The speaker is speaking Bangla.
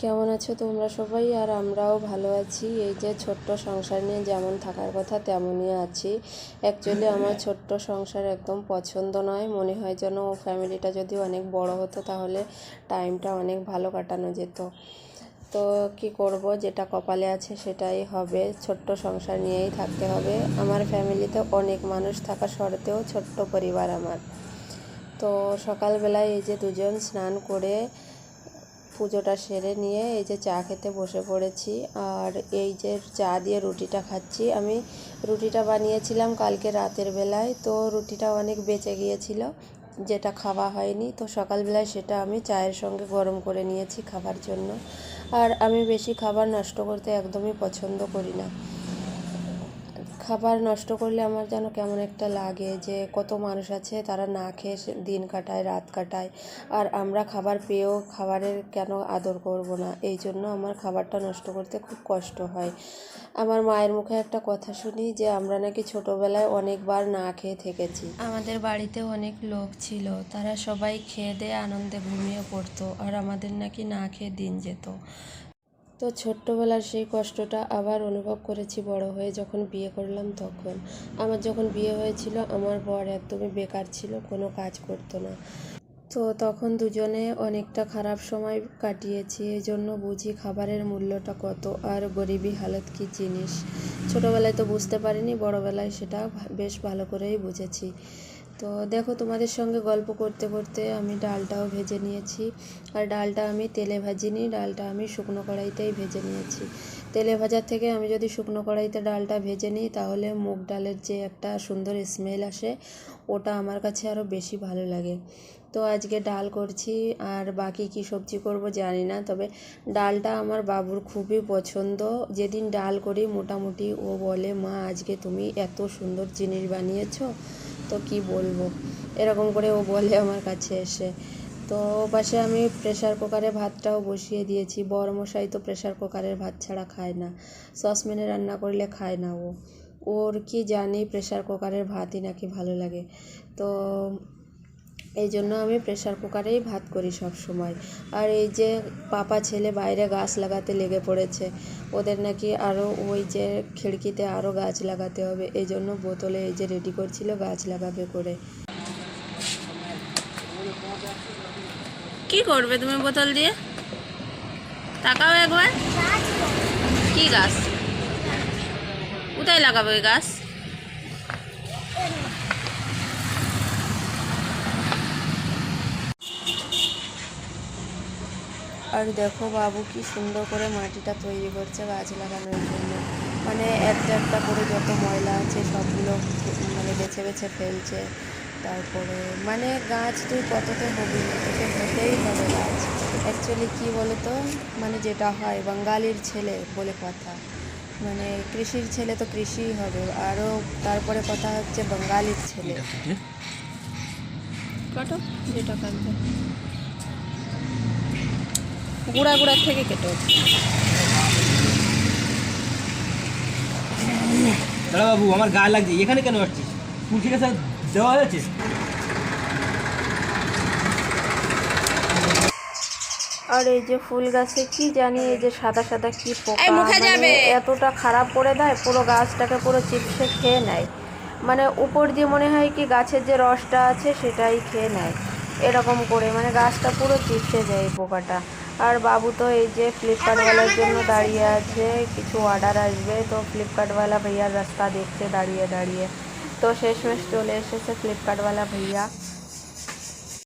কেমন আছো তোমরা সবাই? আর আমরাও ভালো আছি। এই যে ছোট্ট সংসার নিয়ে যেমন থাকার কথা তেমনই আছি। অ্যাকচুয়ালি আমার ছোট্ট সংসার একদম পছন্দ নয়, মনে হয় যেন ফ্যামিলিটা যদি অনেক বড় হতো তাহলে টাইমটা অনেক ভালো কাটানো যেত। তো কি করব, যেটা কপালে আছে সেটাই হবে। ছোট্ট সংসার নিয়েই থাকতে হবে। আমার ফ্যামিলিতে অনেক মানুষ থাকা সত্ত্বেও ছোট্ট পরিবার আমার। তো সকালবেলায় এই যে দুজন স্নান করে পুজোটা সেরে নিয়ে এই যে চা খেতে বসে পড়েছি। আর এই যে চা দিয়ে রুটিটা খাচ্ছি। আমি রুটিটা বানিয়েছিলাম কালকে রাতের বেলায়, তো রুটিটা অনেক বেঁচে গিয়েছিল, যেটা খাওয়া হয়নি। তো সকালবেলায় সেটা আমি চায়ের সঙ্গে গরম করে নিয়েছি খাবার জন্য। আর আমি বেশি খাবার নষ্ট করতে একদমই পছন্দ করি না। খাবার নষ্ট করলে আমার যেন কেমন একটা লাগে, যে কত মানুষ আছে তারা না খেয়ে দিন কাটায়, রাত কাটায়, আর আমরা খাবার পেয়েও খাবারের কেন আদর করব না। এই জন্য আমার খাবারটা নষ্ট করতে খুব কষ্ট হয়। আমার মায়ের মুখে একটা কথা শুনি যে আমরা নাকি ছোটোবেলায় অনেকবার না খেয়ে থেকেছি। আমাদের বাড়িতে অনেক লোক ছিল, তারা সবাই খেয়ে দিয়ে আনন্দে ঘুমিয়ে পড়তো, আর আমাদের নাকি না খেয়ে দিন যেত। তো ছোট্টবেলার সেই কষ্টটা আবার অনুভব করেছি বড় হয়ে, যখন বিয়ে করলাম তখন। আমার যখন বিয়ে হয়েছিল আমার বর একদমই বেকার ছিল, কোনো কাজ করতো না। তো তখন দুজনে অনেকটা খারাপ সময় কাটিয়েছি। এই জন্য বুঝি খাবারের মূল্যটা কত, আর গরিবী হালত কী জিনিস। ছোটোবেলায় তো বুঝতে পারিনি, বড়োবেলায় সেটা বেশ ভালো করেই বুঝেছি। তো দেখো, তোমাদের সঙ্গে গল্প করতে করতে আমি ডালটাও ভেজে নিয়েছি। আর ডালটা আমি তেলে ভাজিনি, ডালটা আমি শুকনো কড়াইতেই ভেজে নিয়েছি। তেলে ভাজার থেকে আমি যদি শুকনো কড়াইতে ডালটা ভেজে নিই তাহলে মুগ ডালের যে একটা সুন্দর স্মেল আসে, ওটা আমার কাছে আরও বেশি ভালো লাগে। তো আজকে ডাল করছি, আর বাকি কি সবজি করব জানি না, তবে ডালটা আমার বাবুর খুবই পছন্দ। যেদিন ডাল করি মোটামুটি ও বলে, মা আজকে তুমি এত সুন্দর জিনিস বানিয়েছো, তো কি বলবো, এরকম করে ও বলে আমার কাছে এসে। তো পাশে আমি প্রেসার কুকারে ভাতটাও বসিয়ে দিয়েছি। বড়মশাই তো প্রেসার কুকারের ভাত ছাড়া খায় না, সসপ্যানে রান্না করলে খায় না ও। ওর কি জানি প্রেসার কুকারের ভাতই নাকি ভালো লাগে। তো এই জন্য আমি প্রেসার কুকারেই ভাত করি সব সময়। আর এই যে পাপা ছেলে বাইরে গাছ লাগাতে লেগে পড়েছে, ওদের নাকি আরও ওই যে খিড়কিতে আরও গাছ লাগাতে হবে, এই জন্য বোতলে এই যে রেডি করছিল গাছ লাগাবে করে। কি করবে তুমি বোতল দিয়ে? তাকাও একবার। কি গাছ? কোথায় লাগাবে ওই গাছ? আর দেখো বাবু কি সুন্দর করে মাটিটা তৈরি করছে গাছ লাগানোর জন্য। মানে একটা একটা করে যত ময়লা আছে সবগুলো মানে বেছে বেছে ফেলছে। তারপরে মানে গাছ তুই কততে হবি, তোকে হতেই হবে গাছ। অ্যাকচুয়ালি কী বলে তো, মানে যেটা হয় বাঙালির ছেলে বলে কথা, মানে কৃষির ছেলে তো কৃষিই হবে। আরও তারপরে কথা হচ্ছে বাঙালির ছেলে। কাটো, যেটা কাটবে গুঁড়া গুঁড়া থেকে কেটো। দাদা বাবু, আমার গায়ে লাগছে, এখানে কেন আসছিস? তুলসী গাছে দেওয়া হয়েছে। আর এই যে ফুল গাছে কি জানি এই যে সাদা সাদা কি পোকা, মানে এতটা খারাপ করে দেয়, পুরো গাছটাকে পুরো চিপসে খেয়ে নেয়। মানে উপর দিয়ে মনে হয় কি গাছের যে রসটা আছে সেটাই খেয়ে নেয়, এরকম করে মানে গাছটা পুরো চিপসে যায় এই পোকাটা। আর বাবু তো এই যে ফ্লিপকার্টওয়ালার জন্য দাঁড়িয়ে আছে, কিছু অর্ডার আসবে, তো ফ্লিপকার্টওয়ালা ভাইয়ার রাস্তা দেখছে দাঁড়িয়ে দাঁড়িয়ে। তো শেষমেশ চলে এসেছে ফ্লিপকার্টওয়ালা ভাইয়া।